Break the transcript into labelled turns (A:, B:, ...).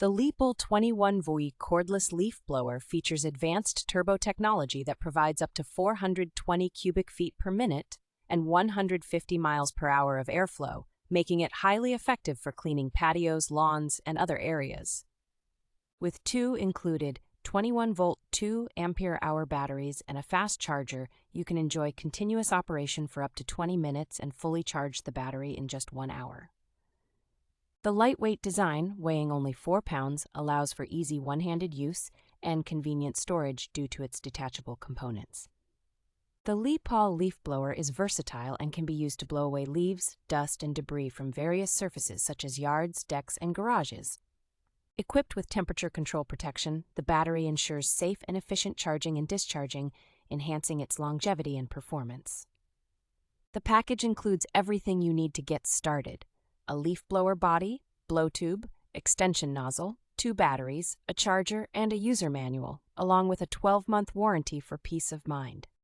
A: The LEAPUL 21V Cordless Leaf Blower features advanced turbo technology that provides up to 420 cubic feet per minute and 150 miles per hour of airflow, making it highly effective for cleaning patios, lawns, and other areas. With two included 21-volt 2 ampere-hour batteries and a fast charger, you can enjoy continuous operation for up to 20 minutes and fully charge the battery in just 1 hour. The lightweight design, weighing only 4 pounds, allows for easy one-handed use and convenient storage due to its detachable components. The LEAPUL leaf blower is versatile and can be used to blow away leaves, dust, and debris from various surfaces such as yards, decks, and garages. Equipped with temperature control protection, the battery ensures safe and efficient charging and discharging, enhancing its longevity and performance. The package includes everything you need to get started: a leaf blower body, blow tube, extension nozzle, 2 batteries, a charger, and a user manual, along with a 12-month warranty for peace of mind.